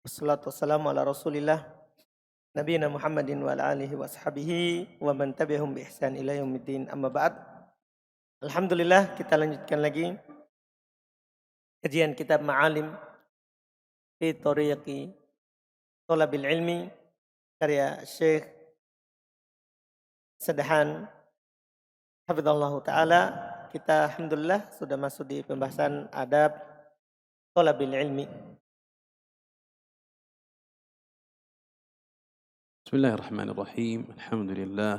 Wassalatu wassalamu ala Rasulillah nabiyina Muhammadin wa ala alihi wa ashabihi wa man tabi'ahum bi ihsan ila yaumiddin. Amma ba'd. Alhamdulillah, kita lanjutkan lagi kajian kitab Ma'alim fi Thariqi Thalabil Ilmi karya Syekh Sadahan hafizallahu taala. Kita alhamdulillah sudah masuk di pembahasan adab Thalabil Ilmi. بسم الله الرحمن الرحيم. الحمد لله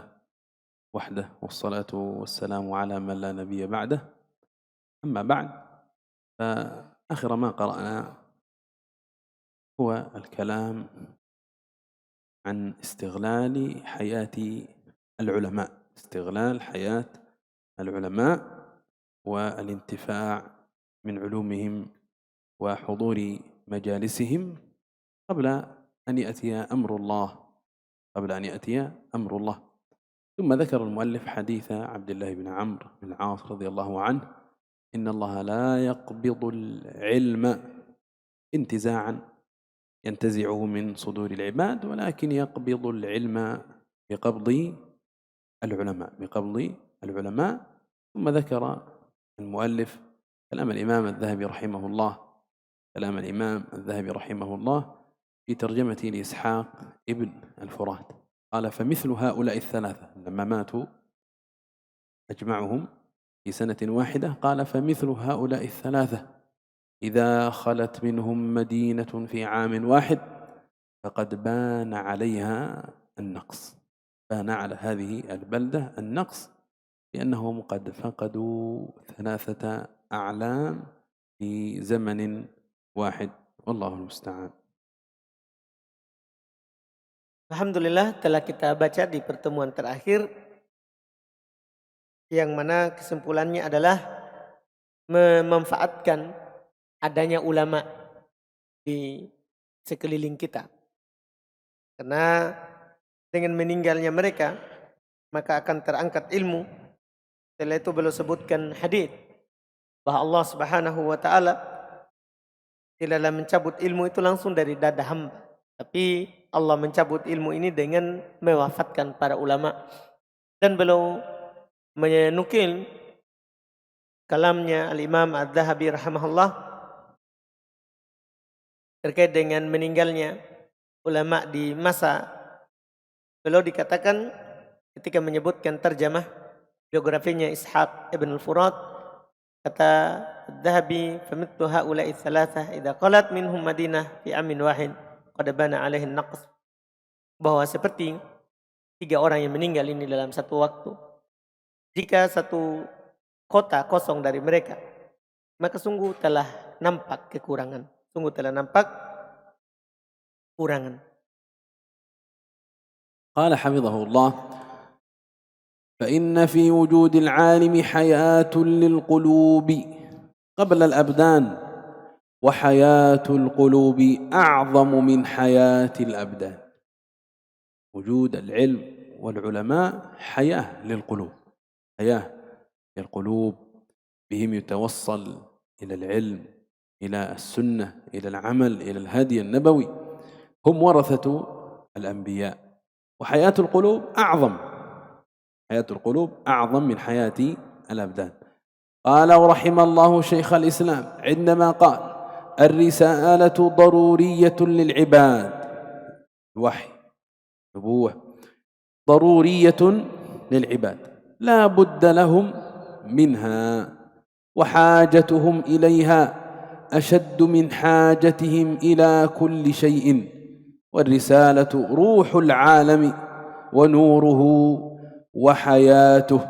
وحده والصلاة والسلام على من لا نبي بعده. أما بعد، فآخر ما قرأنا هو الكلام عن استغلال حياة العلماء، استغلال حياة العلماء والانتفاع من علومهم وحضور مجالسهم قبل أن يأتي أمر الله. ثم ذكر المؤلف حديث عبد الله بن عمرو بن العاص رضي الله عنه: إن الله لا يقبض العلم انتزاعا ينتزعه من صدور العباد، ولكن يقبض العلم بقبض العلماء. ثم ذكر المؤلف كلام الإمام الذهبي رحمه الله في ترجمة لإسحاق ابن الفرات. قال: فمثل هؤلاء الثلاثة لما ماتوا أجمعهم في سنة واحدة، قال: فمثل هؤلاء الثلاثة إذا خلت منهم مدينة في عام واحد فقد بان عليها النقص، بان على هذه البلدة النقص، لأنهم قد فقدوا 3 أعلام في زمن واحد، والله المستعان. Alhamdulillah, telah kita baca di pertemuan terakhir yang mana kesimpulannya adalah memanfaatkan adanya ulama di sekeliling kita. Karena dengan meninggalnya mereka maka akan terangkat ilmu. Setelah itu beliau sebutkan hadis bahwa Allah Subhanahu wa taala tidaklah mencabut ilmu itu langsung dari dada hamba, tapi Allah mencabut ilmu ini dengan mewafatkan para ulama. Dan beliau menukil kalamnya Al-Imam Adz-Dzahabi rahimahullah terkait dengan meninggalnya ulama di masa beliau. Dikatakan ketika menyebutkan terjemah biografinya Ishaq ibn al-Furat, kata Adz-Dzahabi: "Famitlu haula'i tsalatsah idza qalat minhum Madinah fi amin wahid qad bana 'alaihi an-naqs." Bahwa seperti 3 orang yang meninggal ini dalam satu waktu, jika satu kota kosong dari mereka, maka sungguh telah nampak kekurangan. قال حفظه الله: فإن في وجود العالم حياة للقلوب قبل الأبدان، وحياة القلوب أعظم من حياة الأبدان. وجود العلم والعلماء حياة للقلوب، بهم يتوصل إلى العلم، إلى السنة، إلى العمل، إلى الهدي النبوي. هم ورثة الأنبياء، وحياة القلوب أعظم من حياة الأبدان. قال ورحم الله شيخ الإسلام عندما قال: الرسالة ضرورية للعباد، الوحي نبوة ضرورية للعباد لا بد لهم منها، وحاجتهم إليها أشد من حاجتهم إلى كل شيء، والرسالة روح العالم ونوره وحياته،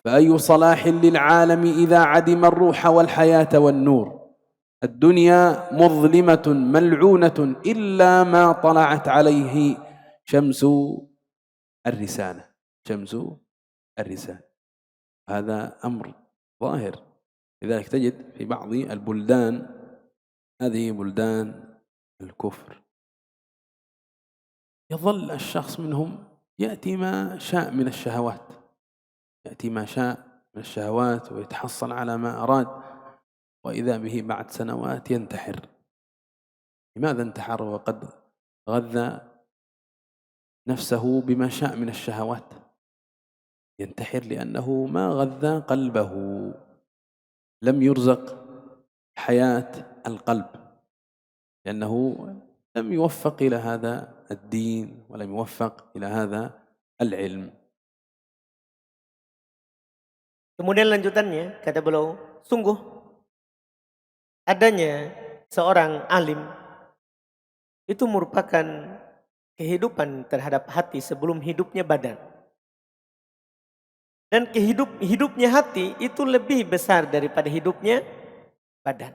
فأي صلاح للعالم إذا عدم الروح والحياة والنور؟ الدنيا مظلمة ملعونة إلا ما طلعت عليه شمس الرسالة. هذا أمر ظاهر. لذلك تجد في بعض البلدان، هذه بلدان الكفر، يظل الشخص منهم يأتي ما شاء من الشهوات ويتحصل على ما أراد، وإذا به بعد سنوات ينتحر لماذا انتحر وقد غذى نفسه بما شاء من الشهوات؟ ينتحر لأنه ما غذى قلبه، لم يرزق حياة القلب، لأنه لم يوفق إلى هذا الدين ولم يوفق إلى هذا العلم. Kemudian lanjutannya, kata beliau, sungguh adanya seorang alim itu merupakan kehidupan terhadap hati sebelum hidupnya badan. Dan hidupnya hati itu lebih besar daripada hidupnya badan.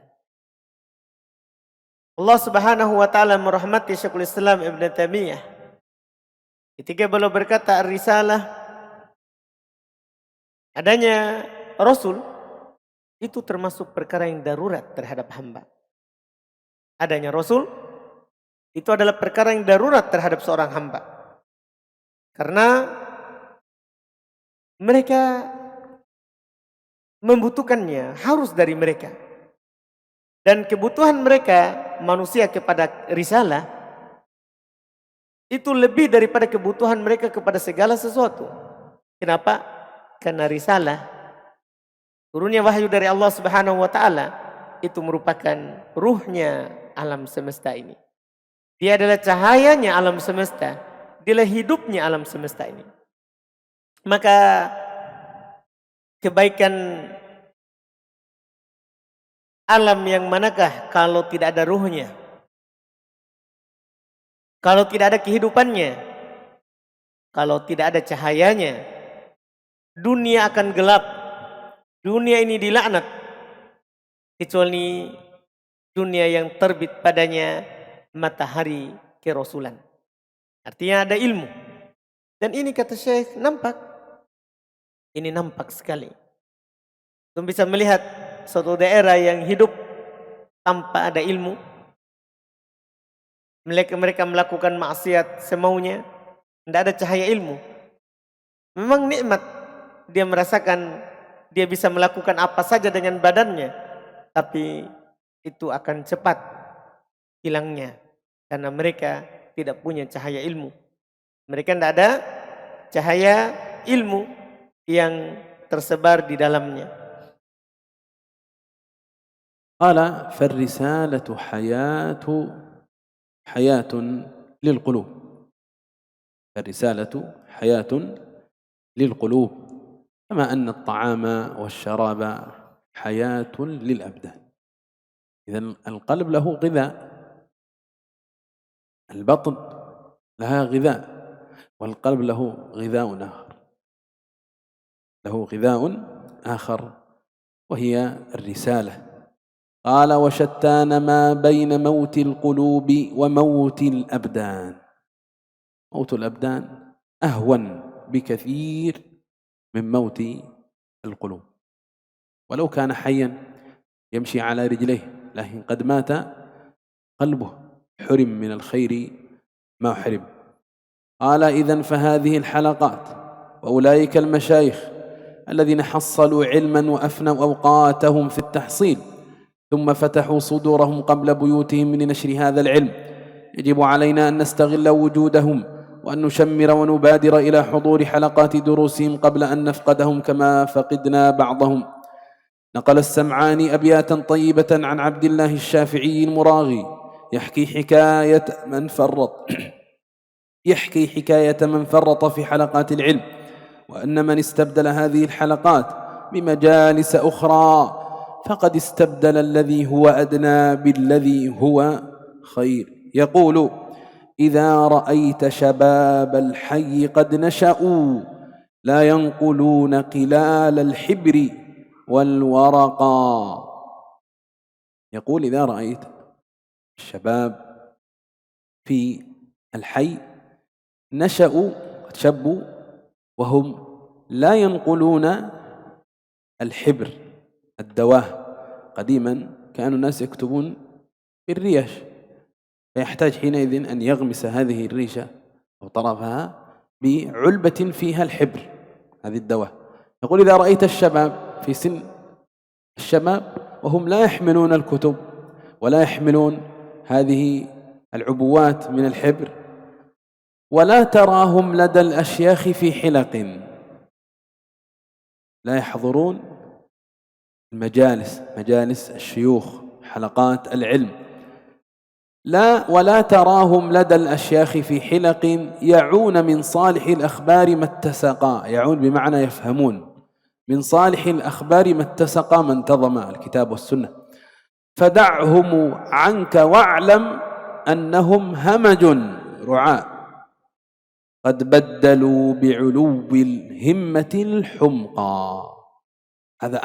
Allah Subhanahu wa taala merahmati Syekhul Islam Ibn Taimiyah ketika beliau berkata ar-risalah, adanya Rasul itu termasuk perkara yang darurat terhadap hamba. Adanya Rasul itu adalah perkara yang darurat terhadap seorang hamba. Karena mereka membutuhkannya, harus dari mereka. Dan kebutuhan mereka manusia kepada risalah itu lebih daripada kebutuhan mereka kepada segala sesuatu. Kenapa? Karena risalah, turunnya wahyu dari Allah Subhanahu wa taala, itu merupakan ruhnya alam semesta ini. Dia adalah cahayanya alam semesta, dialah hidupnya alam semesta ini. Maka kebaikan alam yang manakah kalau tidak ada ruhnya? Kalau tidak ada kehidupannya? Kalau tidak ada cahayanya? Dunia akan gelap. Dunia ini dilaknat. Kecuali dunia yang terbit padanya matahari kerasulan. Artinya ada ilmu. Dan ini kata Syekh nampak. Ini nampak sekali. Kita bisa melihat suatu daerah yang hidup tanpa ada ilmu. Mereka melakukan maksiat semaunya. Tidak ada cahaya ilmu. Memang nikmat. Dia merasakan dia bisa melakukan apa saja dengan badannya. Tapi itu akan cepat hilangnya. Karena mereka tidak punya cahaya ilmu. Mereka tidak ada cahaya ilmu yang tersebar di dalamnya. قال فالرسالة حياة للقلوب. الرسالة حياة للقلوب كما أن الطعام والشراب حياة للأبدان. إذن القلب له غذاء، البطن لها غذاء، والقلب له غذاء آخر وهي الرسالة. قال وشتان ما بين موت القلوب وموت الأبدان. موت الأبدان أهون بكثير من موت القلوب، ولو كان حيا يمشي على رجليه لكن قد مات قلبه، حرم من الخير ما حرم. قال إذن فهذه الحلقات وأولئك المشايخ الذين حصلوا علما وأفنوا أوقاتهم في التحصيل ثم فتحوا صدورهم قبل بيوتهم لنشر هذا العلم، يجب علينا أن نستغل وجودهم وأن نشمر ونبادر إلى حضور حلقات دروسهم قبل أن نفقدهم كما فقدنا بعضهم. نقل السمعاني أبياتا طيبة عن عبد الله الشافعي المراغي يحكي حكاية من فرط في حلقات العلم، وأن من استبدل هذه الحلقات بمجالس أخرى فقد استبدل الذي هو أدنى بالذي هو خير. يقول إذا رأيت شباب الحي قد نشأوا لا ينقلون قلال الحبر والورقا. يقول إذا رأيت الشباب في الحي شبوا وهم لا ينقلون الحبر، الدواه. قديما كانوا الناس يكتبون بالريش، فيحتاج حينئذ أن يغمس هذه الريشة أو طرفها بعلبة فيها الحبر، هذه الدواه. يقول إذا رأيت الشباب في سن الشباب وهم لا يحملون الكتب ولا يحملون هذه العبوات من الحبر. ولا تراهم لدى الأشياخ في حلق، لا يحضرون مجالس الشيوخ، حلقات العلم. ولا تراهم لدى الأشياخ في حلق يعون من صالح الأخبار ما اتسقا، يعون بمعنى يفهمون، من صالح الأخبار ما اتسقا ما انتظم الكتاب والسنة. فدعهم عنك واعلم أنهم همج رعاء قد بدلوا بعلو الهمة الحمقى. هذا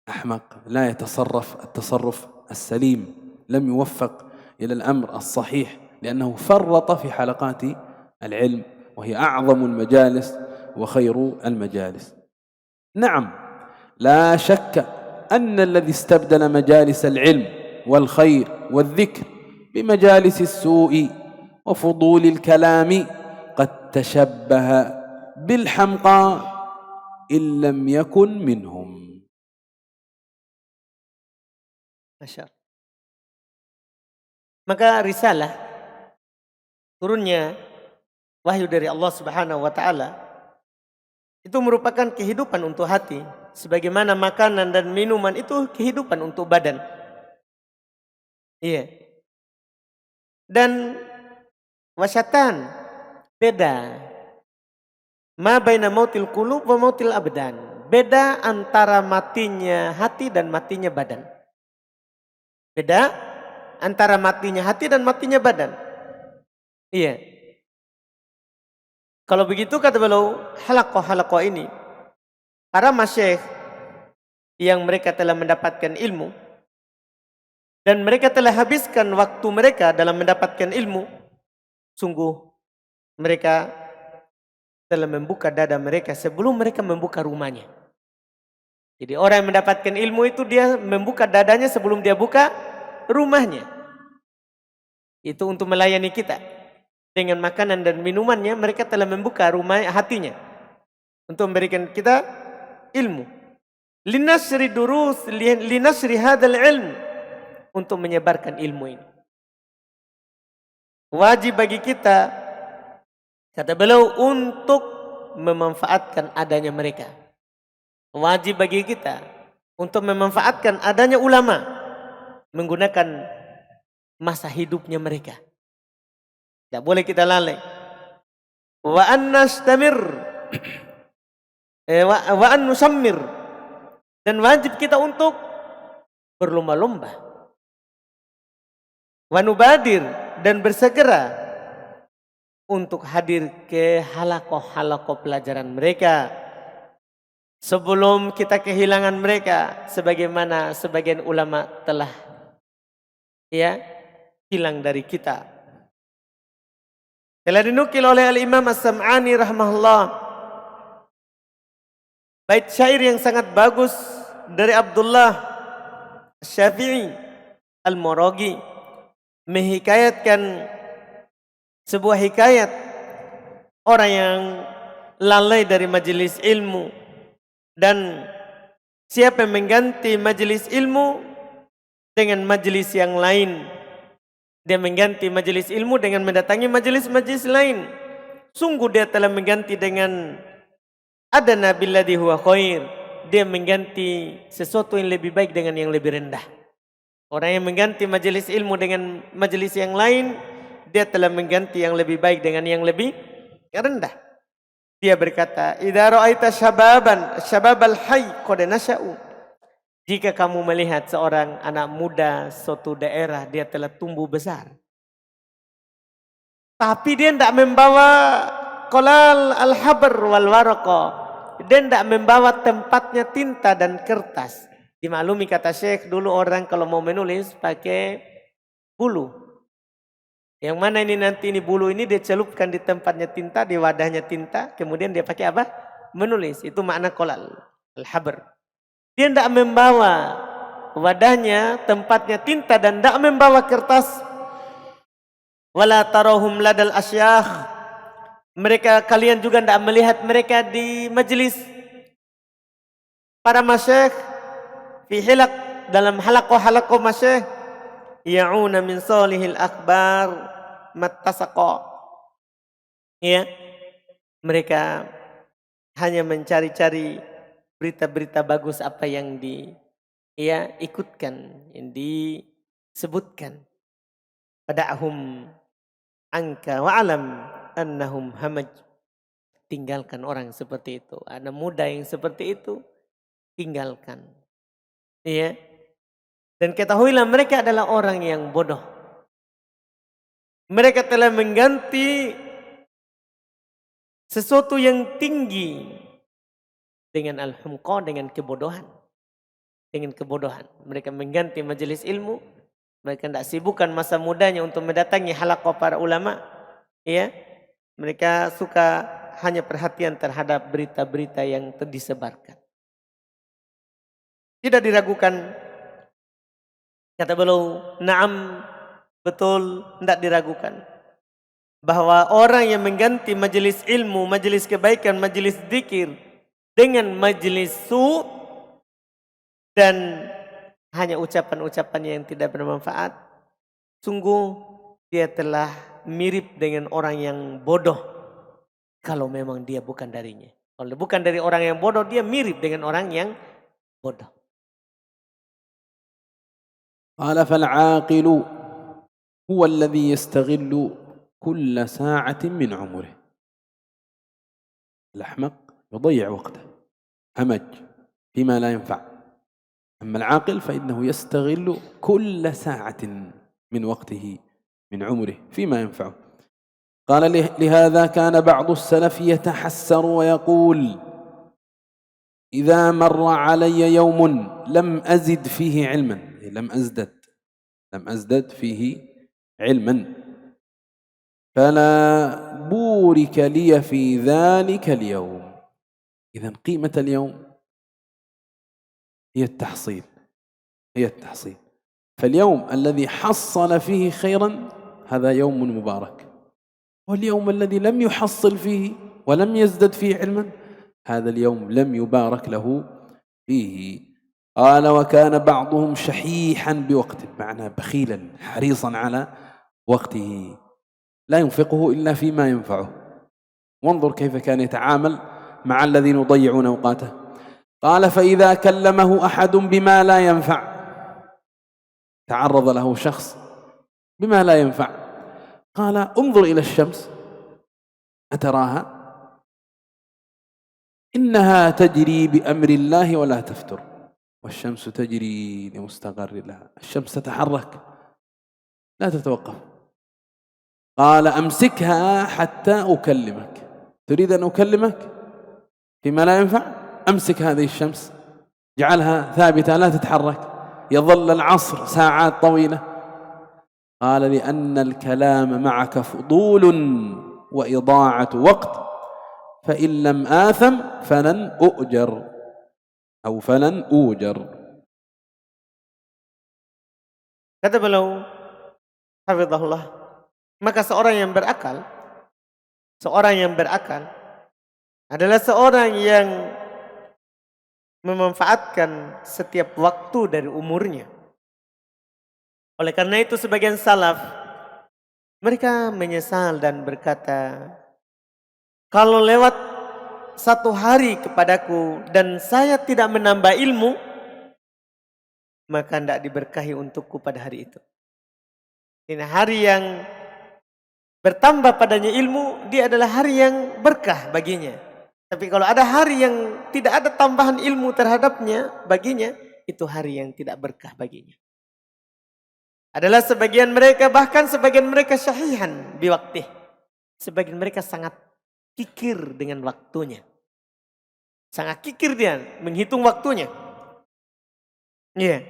أحمق لا يتصرف التصرف السليم، لم يوفق إلى الأمر الصحيح، لأنه فرط في حلقات العلم وهي أعظم المجالس وخير المجالس. نعم، لا شك أن الذي استبدل مجالس العلم والخير والذكر بمجالس السوء وفضول الكلام قد تشبه بالحمقى إن لم يكن منهم. Masya Allah. Maka risalah, turunnya wahyu dari Allah Subhanahu wa Ta'ala, itu merupakan kehidupan untuk hati, sebagaimana makanan dan minuman itu kehidupan untuk badan. Iya. Dan wasyatan, beda. Ma baina mautil qulub wa mautil abdan. Beda antara matinya hati dan matinya badan. Beda antara matinya hati dan matinya badan. Iya. Kalau begitu kata beliau, halaqah ini, para masyayikh yang mereka telah mendapatkan ilmu dan mereka telah habiskan waktu mereka dalam mendapatkan ilmu, sungguh mereka telah membuka dada mereka sebelum mereka membuka rumahnya. Jadi orang yang mendapatkan ilmu itu dia membuka dadanya sebelum dia buka rumahnya. Itu untuk melayani kita. Dengan makanan dan minumannya mereka telah membuka rumah hatinya untuk memberikan kita ilmu. Linasri durus, linasri hadal ilm, untuk menyebarkan ilmu ini. Wajib bagi kita, kata beliau, untuk memanfaatkan adanya mereka. Wajib bagi kita untuk memanfaatkan adanya ulama, menggunakan masa hidupnya mereka. Tidak boleh kita lalai. Wa an nastamir, wa an nusammir, dan wajib kita untuk berlomba-lomba. Wa nubadir, dan bersegera untuk hadir ke halaqah pelajaran mereka sebelum kita kehilangan mereka, sebagaimana sebagian ulama telah hilang dari kita. Telah dinukil oleh Al-Imam As-Sam'ani rahimahullah bait syair yang sangat bagus dari Abdullah Syafi'i Al-Muragi, menghikayatkan sebuah hikayat orang yang lalai dari majelis ilmu, dan siapa yang mengganti majelis ilmu dengan majelis yang lain. Dia mengganti majelis ilmu dengan mendatangi majelis-majelis lain. Sungguh dia telah mengganti dengan adana billadhi huwa khair. Dia mengganti sesuatu yang lebih baik dengan yang lebih rendah. Orang yang mengganti majelis ilmu dengan majelis yang lain, dia telah mengganti yang lebih baik dengan yang lebih rendah. Dia berkata, idza ra'aita syababal hayy qad nasha'u. Jika kamu melihat seorang anak muda suatu daerah, dia telah tumbuh besar, tapi dia tidak membawa kolal al-habr wal warqa, dia tidak membawa tempatnya tinta dan kertas. Dimaklumi kata Syekh, dulu orang kalau mau menulis pakai bulu. Yang mana ini nanti ini bulu ini dia celupkan di tempatnya tinta, di wadahnya tinta, kemudian dia pakai apa? Menulis. Itu makna kolal al-habr. Dia tidak membawa wadahnya, tempatnya tinta, dan tidak membawa kertas. Wala tarahum ladal asyakh. Kalian juga tidak melihat mereka di majelis para masyayikh fi hilaq, dalam halaqah masyayikh ya'una min salihil akhbar mattasaqa. Ya, mereka hanya mencari-cari berita-berita bagus apa yang ikutkan, yang disebutkan. Pada'hum anka wa'alam annahum hamaj. Tinggalkan orang seperti itu. Anak muda yang seperti itu, tinggalkan. Ya. Dan ketahuilah mereka adalah orang yang bodoh. Mereka telah mengganti sesuatu yang tinggi dengan al-humqa, dengan kebodohan. Dengan kebodohan. Mereka mengganti majelis ilmu. Mereka tidak sibukkan masa mudanya untuk mendatangi halaqah para ulama. Ya. Mereka suka hanya perhatian terhadap berita-berita yang disebarkan. Tidak diragukan. Kata beliau, na'am, betul, tidak diragukan. Bahwa orang yang mengganti majelis ilmu, majelis kebaikan, majelis zikir dengan majelis su' dan hanya ucapan-ucapan yang tidak bermanfaat, sungguh dia telah mirip dengan orang yang bodoh. Kalau memang dia bukan darinya. Kalau bukan dari orang yang bodoh, dia mirip dengan orang yang bodoh. قال فالعاقل هو الذي يستغل كل ساعة من عمره. الأحمق يضيع وقته همج فيما لا ينفع. أما العاقل فإنه يستغل كل ساعة من وقته من عمره فيما ينفعه. قال لهذا كان بعض السلف يتحسر ويقول إذا مر علي يوم لم أزد فيه علما، لم أزدد فيه علما، فلا بورك لي في ذلك اليوم. إذن قيمة اليوم هي التحصيل، فاليوم الذي حصل فيه خيرا هذا يوم مبارك، واليوم الذي لم يحصل فيه ولم يزدد فيه علما هذا اليوم لم يبارك له فيه. قال وكان بعضهم شحيحا بوقته، معناه بخيلا حريصا على وقته لا ينفقه إلا فيما ينفعه. وانظر كيف كان يتعامل مع الذين يضيعون أوقاته. قال فإذا كلمه أحد بما لا ينفع، تعرض له شخص بما لا ينفع، قال انظر إلى الشمس أتراها إنها تجري بأمر الله ولا تفتر، والشمس تجري لمستقر لها. الشمس تتحرك لا تتوقف. قال أمسكها حتى أكلمك، تريد أن أكلمك فيما لا ينفع، أمسك هذه الشمس جعلها ثابتة لا تتحرك، يظل العصر ساعات طويلة. قال لأن الكلام معك فضول وإضاعة وقت، فإن لم آثم فلن أؤجر أو فلن أوجر. Kata beliau, hafizahullah, maka seorang yang berakal adalah seorang yang memanfaatkan setiap waktu dari umurnya. Oleh karena itu sebagian salaf mereka menyesal dan berkata, kalau lewat satu hari kepadaku dan saya tidak menambah ilmu, maka tidak diberkahi untukku pada hari itu. Ini hari yang bertambah padanya ilmu, dia adalah hari yang berkah baginya. Tapi kalau ada hari yang tidak ada tambahan ilmu terhadapnya baginya, itu hari yang tidak berkah baginya. Adalah sebagian mereka, bahkan sebagian mereka syahihan biwaktih. Sebagian mereka sangat kikir dengan waktunya. Sangat kikir dia menghitung waktunya. Iya.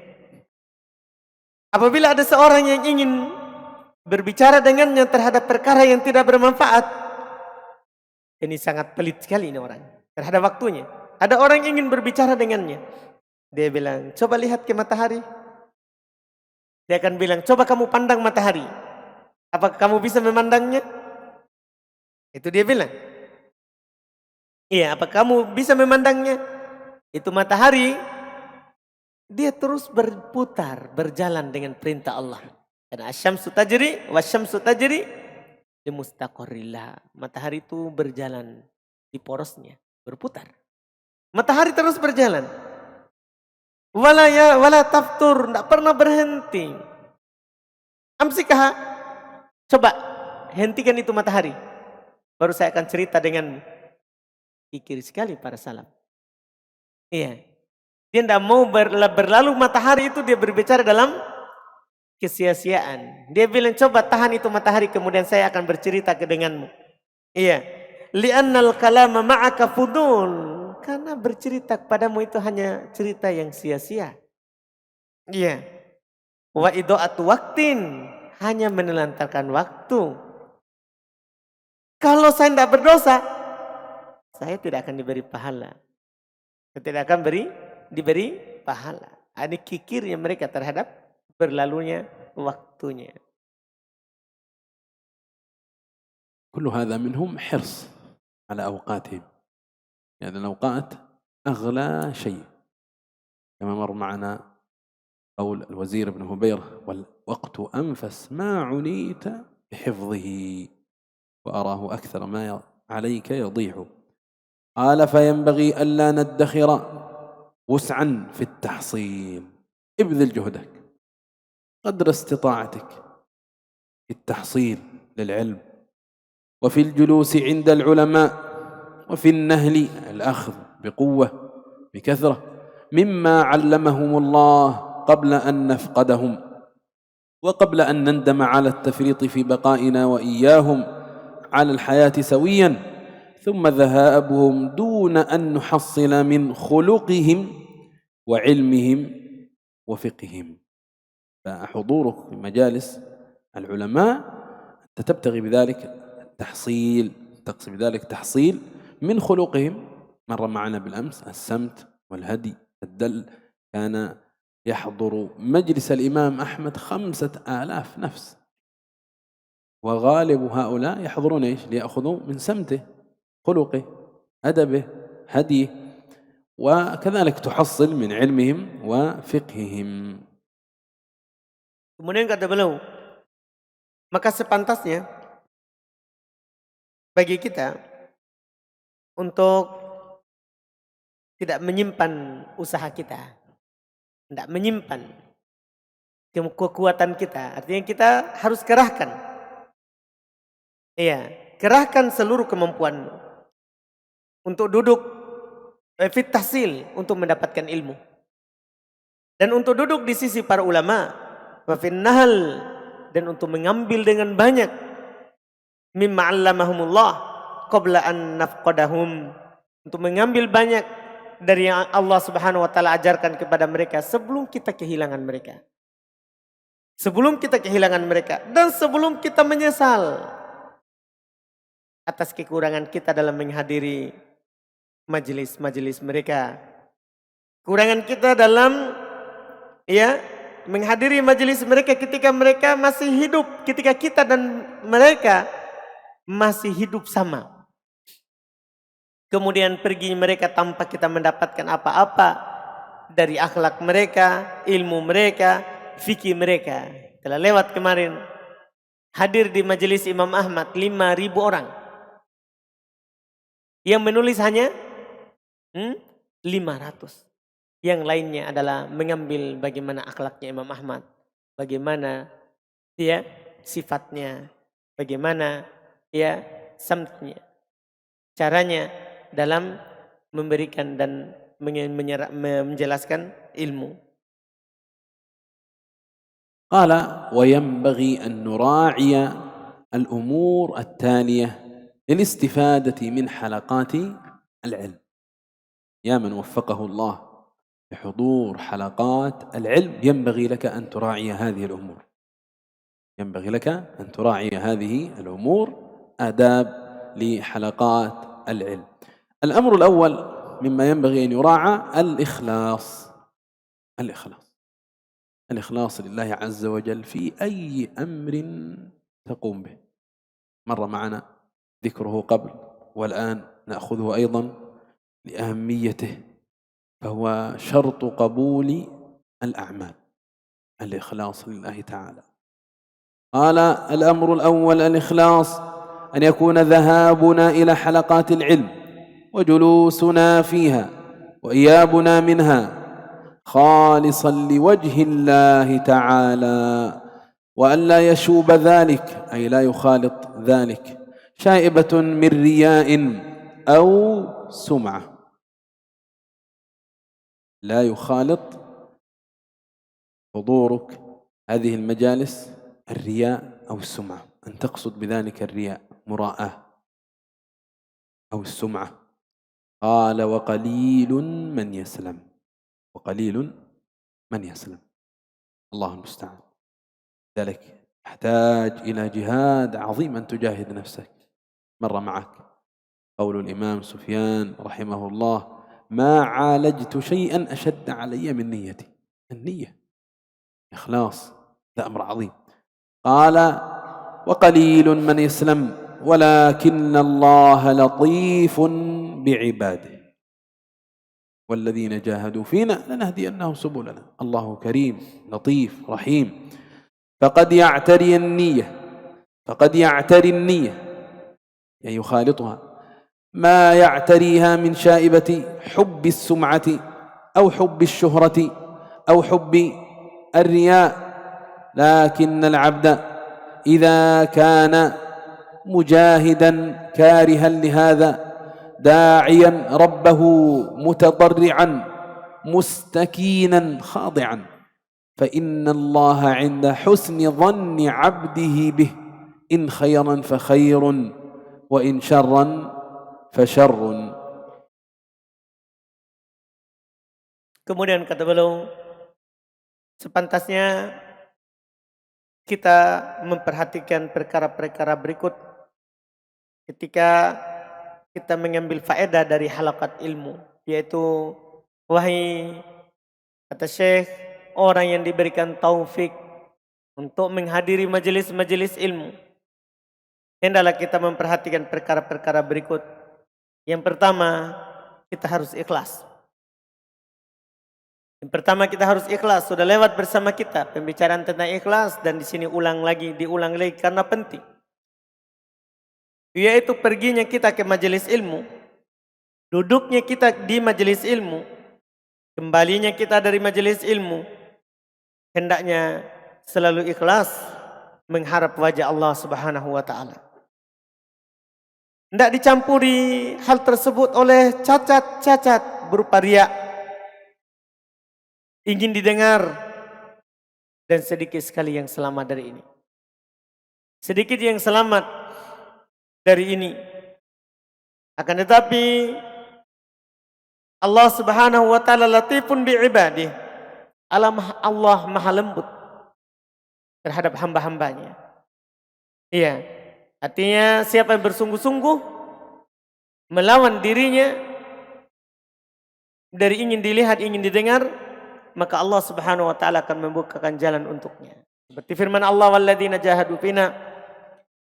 Apabila ada seorang yang ingin berbicara dengannya terhadap perkara yang tidak bermanfaat, ini sangat pelit sekali ini orang terhadap waktunya. Ada orang yang ingin berbicara dengannya, dia bilang, coba lihat ke matahari. Dia akan bilang, coba kamu pandang matahari, apakah kamu bisa memandangnya? Itu dia bilang. Iya, apa kamu bisa memandangnya? Itu matahari, dia terus berputar, berjalan dengan perintah Allah. Karena asyamsu tajri wasyamsu tajri limustaqarrillah. Matahari itu berjalan di porosnya, berputar. Matahari terus berjalan. Wala taftur, tidak pernah berhenti. Amsikaha, coba hentikan itu matahari. Baru saya akan cerita denganmu. Kikir sekali para salaf. Iya. Dia tidak mau berlalu matahari itu, dia berbicara dalam kesia-siaan. Dia bilang coba tahan itu matahari, kemudian saya akan bercerita denganmu. Iya. Li'annal kalama ma'aka fudul. Karena bercerita kepadamu itu hanya cerita yang sia-sia. Iya. Wa ido'atu waktin. Hanya menelantarkan waktu. Kalau saya tidak berdosa, saya tidak akan diberi pahala. Saya tidak akan diberi pahala. Ini kikirnya mereka terhadap berlalunya waktunya. كل هذا منهم حرص على أوقاتهم، يعني الأوقات أغلى شيء، كما مر معنا قول الوزير ابن هبيرة: والوقت أنفس ما عنيت بحفظه وأراه أكثر ما عليك يضيع. قال: فينبغي ألا ندخر وسعا في التحصيل، ابذل جهدك قدر استطاعتك في التحصيل للعلم، وفي الجلوس عند العلماء، وفي النهل الأخذ بقوة بكثرة مما علمهم الله قبل أن نفقدهم، وقبل أن نندم على التفريط في بقائنا وإياهم على الحياة سويا، ثم ذهابهم دون أن نحصل من خلقهم وعلمهم وفقههم. فحضورك في مجالس العلماء أنت تبتغي بذلك تحصيل، تقصد بذلك تحصيل من خلقهم. مر معنا بالأمس السمت والهدي الدل. كان يحضر مجلس الإمام أحمد 5000 نفس، وغالب هؤلاء يحضرون إيش؟ ليأخذوا من سمته، خلقه، أدبه، هديه، وكذلك تحصل من علمهم وفقههم. Kemudian kata beliau, maka sepantasnya bagi kita untuk tidak menyimpan usaha kita, tidak menyimpan kekuatan kita. Artinya kita harus kerahkan. Iya, kerahkan seluruh kemampuanmu untuk duduk fit tahsil, untuk mendapatkan ilmu. Dan untuk duduk di sisi para ulama, wa fin nahl, dan untuk mengambil dengan banyak mimma 'allamahumullah qabla an nafqadahum, untuk mengambil banyak dari yang Allah Subhanahu wa taala ajarkan kepada mereka sebelum kita kehilangan mereka. Sebelum kita kehilangan mereka dan sebelum kita menyesal atas kekurangan kita dalam menghadiri majelis-majelis mereka. Kekurangan kita dalam menghadiri majelis mereka ketika mereka masih hidup, ketika kita dan mereka masih hidup sama. Kemudian pergi mereka tanpa kita mendapatkan apa-apa dari akhlak mereka, ilmu mereka, fikih mereka. Telah lewat kemarin, hadir di majelis Imam Ahmad 5.000 orang. Yang menulis hanya 500. Yang lainnya adalah mengambil bagaimana akhlaknya Imam Ahmad, bagaimana sifatnya, bagaimana samtnya, caranya dalam memberikan dan menjelaskan ilmu. قال: وينبغي أن نراعي الأمور التالية للاستفادة من حلقات العلم. يا من وفقه الله بحضور حلقات العلم ينبغي لك أن تراعي هذه الأمور، ينبغي لك أن تراعي هذه الأمور، آداب لحلقات العلم. الأمر الأول مما ينبغي أن يراعى الإخلاص. الإخلاص لله عز وجل في أي أمر تقوم به. مر معنا ذكره قبل، والآن نأخذه أيضا لأهميته، فهو شرط قبول الأعمال، الإخلاص لله تعالى. قال: الأمر الأول الإخلاص، أن يكون ذهابنا إلى حلقات العلم وجلوسنا فيها وإيابنا منها خالصا لوجه الله تعالى، وأن لا يشوب ذلك، أي لا يخالط ذلك شائبة من رياء أو سمعة. لا يخالط حضورك هذه المجالس الرياء أو السمعة، أن تقصد بذلك الرياء مراءة أو السمعة. قال: وقليل من يسلم، وقليل من يسلم. الله المستعان. ذلك يحتاج إلى جهاد عظيم أن تجاهد نفسك. مر معك قول الإمام سفيان رحمه الله: ما عالجت شيئا أشد علي من نيتي. النية، إخلاص، هذا أمر عظيم. قال: وقليل من يسلم ولكن الله لطيف بعباده والذين جاهدوا فينا لنهدينهم سبلنا. الله كريم لطيف رحيم. فقد يعتري النية يعني يخالطها ما يعتريها من شائبة حب السمعة أو حب الشهرة أو حب الرياء، لكن العبد إذا كان مجاهدا كارها لهذا داعيا ربه متضرعا مستكينا خاضعا، فإن الله عند حسن ظن عبده به، إن خيرا فخير وإن شرا فشر. Kemudian kata beliau, sepantasnya kita memperhatikan perkara-perkara berikut ketika kita mengambil faedah dari halakat ilmu, yaitu wahai, kata Syekh, orang yang diberikan taufik untuk menghadiri majelis-majelis ilmu, hendaklah kita memperhatikan perkara-perkara berikut. Yang pertama, kita harus ikhlas. Yang pertama, kita harus ikhlas. Sudah lewat bersama kita pembicaraan tentang ikhlas, dan di sini diulang lagi karena penting. Yaitu perginya kita ke majelis ilmu, duduknya kita di majelis ilmu, kembalinya kita dari majelis ilmu, hendaknya selalu ikhlas mengharap wajah Allah Subhanahu wa taala. Tidak dicampuri hal tersebut oleh cacat-cacat berupa riya, ingin didengar, dan sedikit sekali yang selamat dari ini. Sedikit yang selamat dari ini. Akan tetapi Allah Subhanahu wa taala latifun bi'ibadih. Allah maha lembut terhadap hamba-hambanya. Iya, artinya siapa yang bersungguh-sungguh melawan dirinya dari ingin dilihat, ingin didengar, maka Allah Subhanahu wa taala akan membukakan jalan untuknya. Seperti firman Allah, walladzina jahadu fina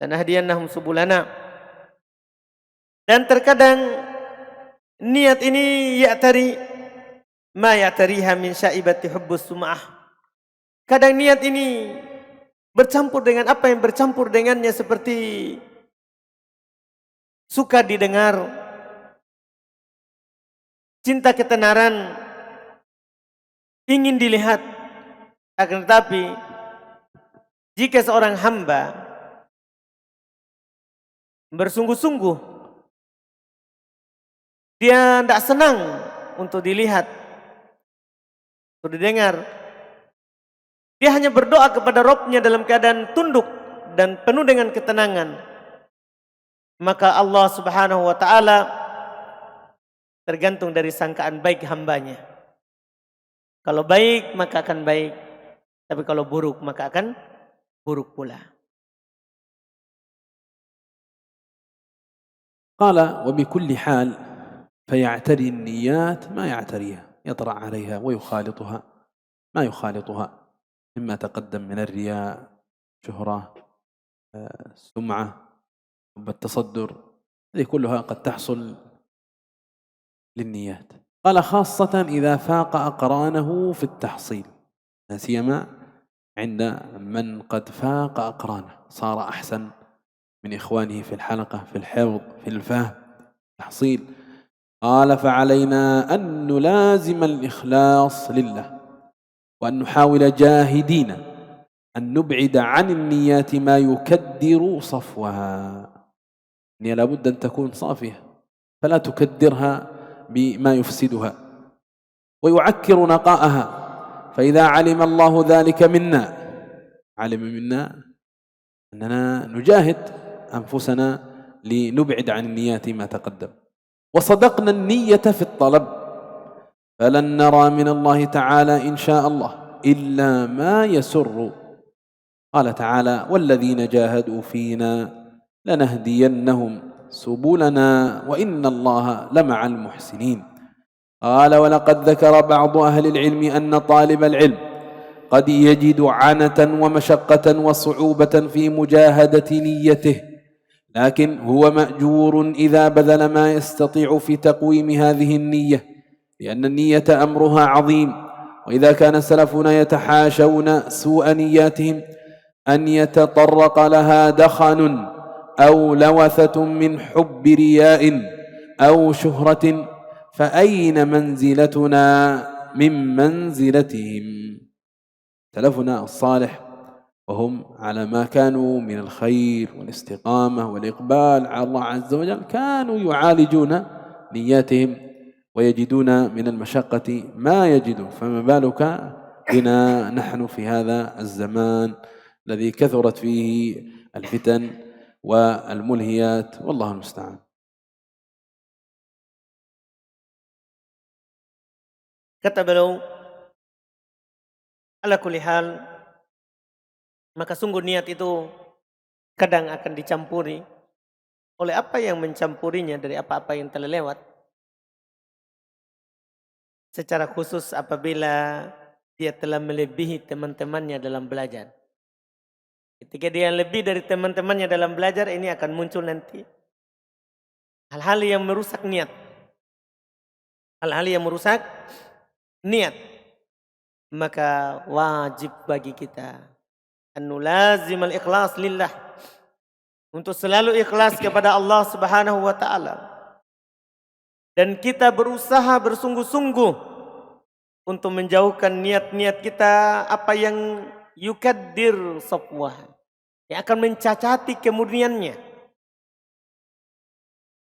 lanahdiyannahum subulana. Dan terkadang niat ini ya'tari ma ya'tariha min syaibati hubbus sum'ah. Kadang niat ini bercampur dengan apa yang bercampur dengannya, seperti suka didengar, cinta ketenaran, ingin dilihat. Akan tetapi jika seorang hamba bersungguh-sungguh, dia tidak senang untuk dilihat, untuk didengar, dia hanya berdoa kepada Rabb-Nya dalam keadaan tunduk dan penuh dengan ketenangan, maka Allah Subhanahu wa taala tergantung dari sangkaan baik hambanya. Kalau baik maka akan baik, tapi kalau buruk maka akan buruk pula. قال: وبكل حال فيعتري النيات ما يعتريها، يطرأ عليها ويخالطها ما يخالطها مما تقدم من الرياء، شهرة، سمعة، والتصدر، هذه كلها قد تحصل للنيات. قال: خاصة إذا فاق أقرانه في التحصيل، لا سيما عند من قد فاق أقرانه، صار أحسن من إخوانه في الحلقة، في الحفظ، في الفهم، تحصيل. قال فعلينا أن نلازم الإخلاص لله، وأن نحاول جاهدين أن نبعد عن النيات ما يكدر صفوها. النية لابد أن تكون صافية، فلا تكدرها بما يفسدها ويعكر نقاءها. فإذا علم الله ذلك منا، علم منا أننا نجاهد أنفسنا لنبعد عن النيات ما تقدم، وصدقنا النية في الطلب، فلن نرى من الله تعالى إن شاء الله إلا ما يسر. قال تعالى والذين جاهدوا فينا لنهدينهم سبلنا وإن الله لمع المحسنين. قال ولقد ذكر بعض أهل العلم أن طالب العلم قد يجد عنة ومشقة وصعوبة في مجاهدة نيته، لكن هو مأجور إذا بذل ما يستطيع في تقويم هذه النية، لأن النية أمرها عظيم. وإذا كان سلفنا يتحاشون سوء نياتهم أن يتطرق لها دخن أو لوثة من حب رياء أو شهرة، فأين منزلتنا من منزلتهم؟ سلفنا الصالح وهم على ما كانوا من الخير والاستقامة والإقبال على الله عز وجل كانوا يعالجون نياتهم ويجدون من المشقة ما يجدون، فما بالك بنا نحن في هذا الزمان الذي كثرت فيه الفتن والملهيات، والله المستعان. Kata beliau, ala kulli hal, maka sungguh niat itu kadang akan dicampuri oleh apa yang mencampurinya dari apa-apa yang telah lewat. Secara khusus apabila dia telah melebihi teman-temannya dalam belajar. Ketika dia lebih dari teman-temannya dalam belajar, ini akan muncul nanti hal-hal yang merusak niat. Hal-hal yang merusak niat. Maka wajib bagi kita an nulazimal ikhlas lillah, untuk selalu ikhlas kepada Allah Subhanahu wa taala. Dan kita berusaha bersungguh-sungguh untuk menjauhkan niat-niat kita apa yang yukaddir safwah, yang akan mencacati kemurniannya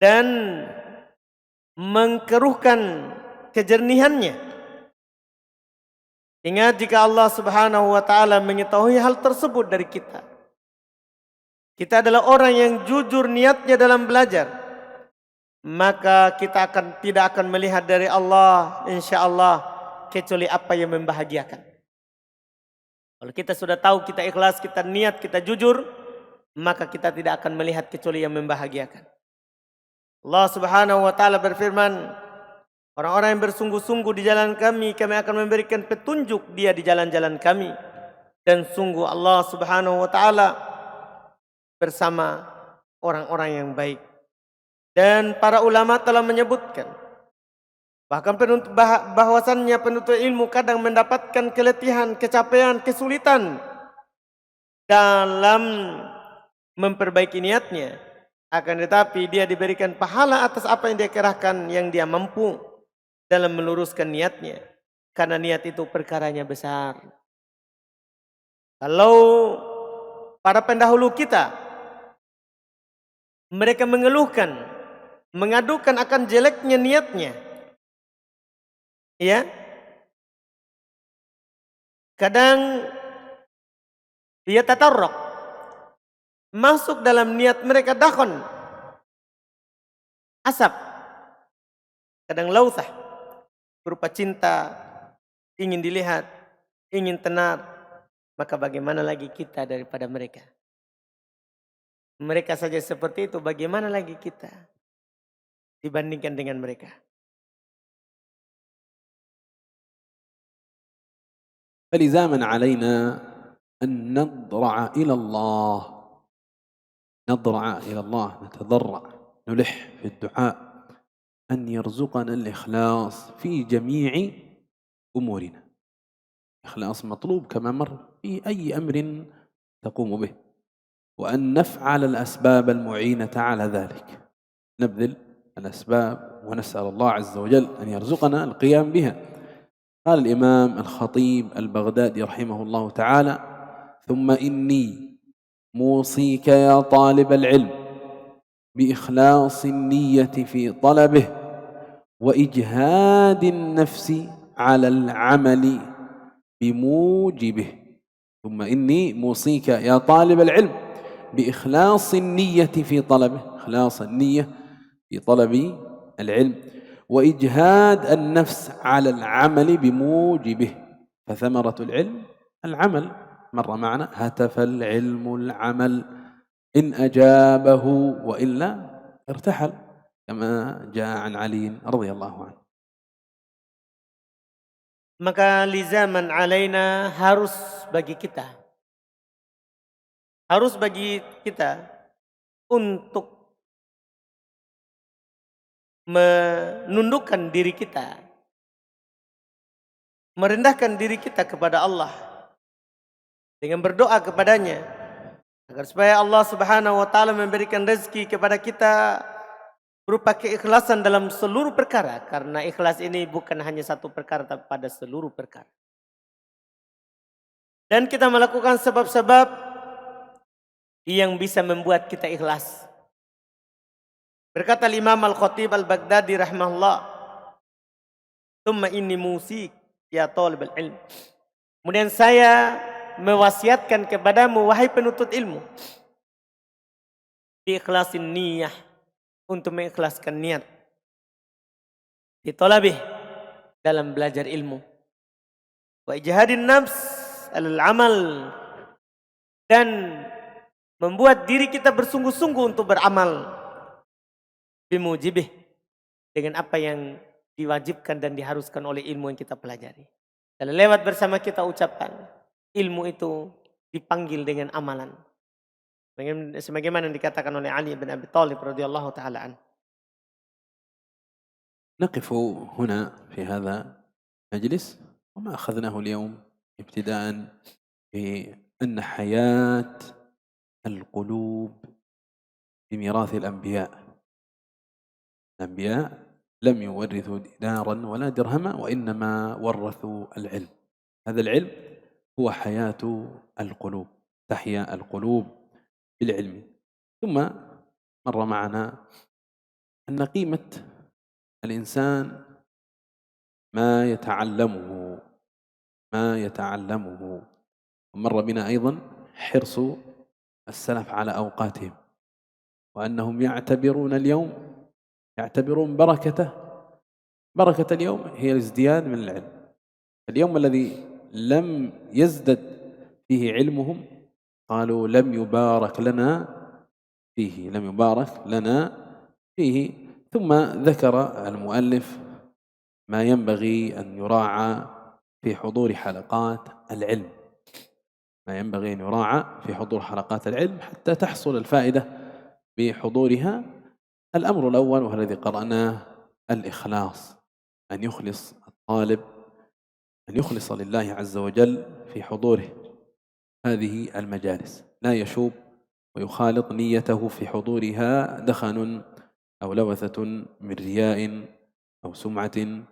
dan mengkeruhkan kejernihannya. Ingat, jika Allah Subhanahu wa taala mengetahui hal tersebut dari kita, kita adalah orang yang jujur niatnya dalam belajar, maka kita tidak akan melihat dari Allah insyaallah kecuali apa yang membahagiakan. Kalau kita sudah tahu, kita ikhlas, kita niat, kita jujur, maka kita tidak akan melihat kecuali yang membahagiakan. Allah Subhanahu wa taala berfirman, orang-orang yang bersungguh-sungguh di jalan kami, kami akan memberikan petunjuk dia di jalan-jalan kami. Dan sungguh Allah Subhanahu wa taala bersama orang-orang yang baik. Dan para ulama telah menyebutkan bahkan bahwasannya penuntut ilmu kadang mendapatkan keletihan, kecapean, kesulitan dalam memperbaiki niatnya. Akan tetapi dia diberikan pahala atas apa yang dia kerahkan, yang dia mampu dalam meluruskan niatnya. Karena niat itu perkaranya besar. Kalau para pendahulu kita, mereka mengeluhkan, mengadukan akan jeleknya niatnya, ya, kadang dia tatarruk, masuk dalam niat mereka dakhon, asap, kadang lauthah, berupa cinta, ingin dilihat, ingin tenar. Maka bagaimana lagi kita daripada mereka? Mereka saja seperti itu, bagaimana lagi kita dibandingkan dengan mereka? فلزاما علينا أن نضرع إلى الله، نضرع إلى الله، نتضرع، نلح في الدعاء أن يرزقنا الإخلاص في جميع أمورنا. إخلاص مطلوب كما مر في أي أمر تقوم به، وأن نفعل الأسباب المعينة على ذلك، نبذل الأسباب ونسأل الله عز وجل أن يرزقنا القيام بها. قال الإمام الخطيب البغدادي رحمه الله تعالى: ثم إني موصيك يا طالب العلم بإخلاص النية في طلبه وإجهاد النفس على العمل بموجبه. ثم إني موصيك يا طالب العلم بإخلاص النية في طلبه، إخلاص النية في طلب العلم، وإجهاد النفس على العمل بموجبه، فثمرة العلم العمل. مر معنا: هتف العلم العمل إن أجابه وإلا ارتحل، كما جاء عن علي رضي الله عنه. Maka lizaman alaina harus bagi kita untuk menundukkan diri kita, merendahkan diri kita kepada Allah dengan berdoa kepadanya agar supaya Allah Subhanahu wa taala memberikan rezeki kepada kita berupa keikhlasan dalam seluruh perkara, karena ikhlas ini bukan hanya satu perkara tapi pada seluruh perkara. Dan kita melakukan sebab-sebab yang bisa membuat kita ikhlas. Berkata Imam Al-Khatib Al-Baghdadi rahimahullah, "Tsumma inni musik ya talibal ilm." Kemudian saya mewasiatkan kepadamu wahai penuntut ilmu, ikhlasin niyah, untuk mengikhlaskan niat, di talabih, dalam belajar ilmu, wa ijhadin nafs alal amal, dan membuat diri kita bersungguh-sungguh untuk beramal, bimujibih, dengan apa yang diwajibkan dan diharuskan oleh ilmu yang kita pelajari. Kalau lewat bersama kita ucapan, ilmu itu dipanggil dengan amalan. Sebagaimana yang dikatakan oleh Ali bin Abi Thalib radhiyallahu taala anhu. نقف هنا في هذا المجلس، وما أخذناه اليوم ابتداء بأن حياة القلوب بميراث الأنبياء. الأنبياء لم يورثوا دينارا ولا درهما، وإنما ورثوا العلم. هذا العلم هو حياة القلوب، تحيا القلوب بالعلم. ثم مر معنا أن قيمة الإنسان ما يتعلمه، ومر بنا أيضا حرص السلف على أوقاتهم، وأنهم يعتبرون بركة اليوم هي الازدياد من العلم. اليوم الذي لم يزدد فيه علمهم قالوا لم يبارك لنا فيه. ثم ذكر المؤلف ما ينبغي أن يراعى في حضور حلقات العلم، حتى تحصل الفائدة بحضورها. الأمر الأول وهو الذي قرأناه: الإخلاص، أن يخلص الطالب، أن يخلص لله عز وجل في حضوره هذه المجالس، لا يشوب ويخالط نيته في حضورها دخن أو لوثة من رياء أو سمعة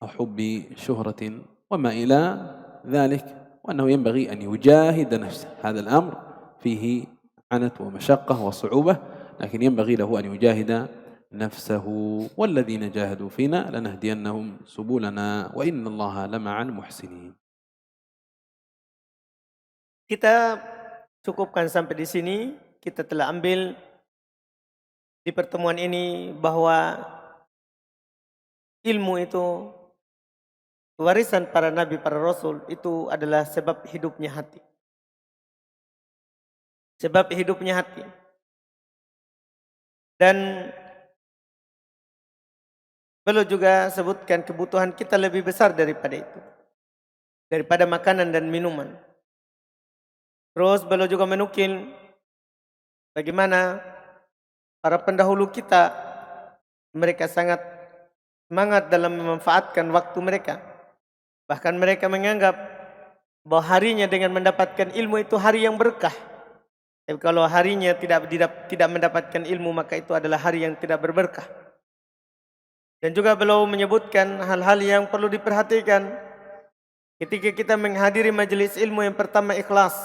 أو حب شهرة وما إلى ذلك، وأنه ينبغي أن يجاهد نفسه. هذا الأمر فيه عنت ومشقة وصعوبة، لكن ينبغي له أن يجاهد نفسه. والذين جاهدوا فينا لنهدينهم سبلنا وإن الله لمع المحسنين. Kita cukupkan sampai di sini. Kita telah ambil di pertemuan ini bahwa ilmu itu, warisan para nabi, para rasul, itu adalah sebab hidupnya hati. Sebab hidupnya hati. Dan beliau juga sebutkan kebutuhan kita lebih besar daripada itu, daripada makanan dan minuman. Terus beliau juga menukil bagaimana para pendahulu kita, mereka sangat semangat dalam memanfaatkan waktu mereka. Bahkan mereka menganggap bahwa harinya dengan mendapatkan ilmu itu hari yang berkah. Tapi kalau harinya tidak mendapatkan ilmu, maka itu adalah hari yang tidak berberkah. Dan juga beliau menyebutkan hal-hal yang perlu diperhatikan ketika kita menghadiri majelis ilmu. Yang pertama, ikhlas.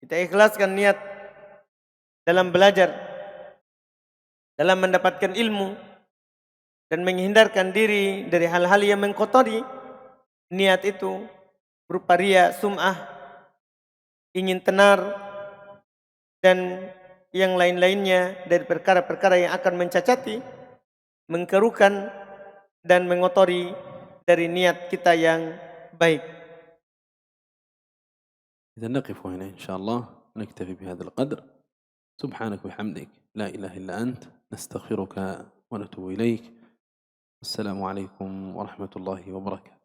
Kita ikhlaskan niat dalam belajar, dalam mendapatkan ilmu, dan menghindarkan diri dari hal-hal yang mengkotori niat itu, berupa riya, sum'ah, ingin tenar, dan yang lain-lainnya dari perkara-perkara yang akan mencacati, mengkeruhkan, dan mengotori dari niat kita yang baik. إذا نقف هنا إن شاء الله، نكتفي بهذا القدر. سبحانك وبحمدك، لا إله إلا أنت، نستغفرك ونتوب إليك. السلام عليكم ورحمة الله وبركاته.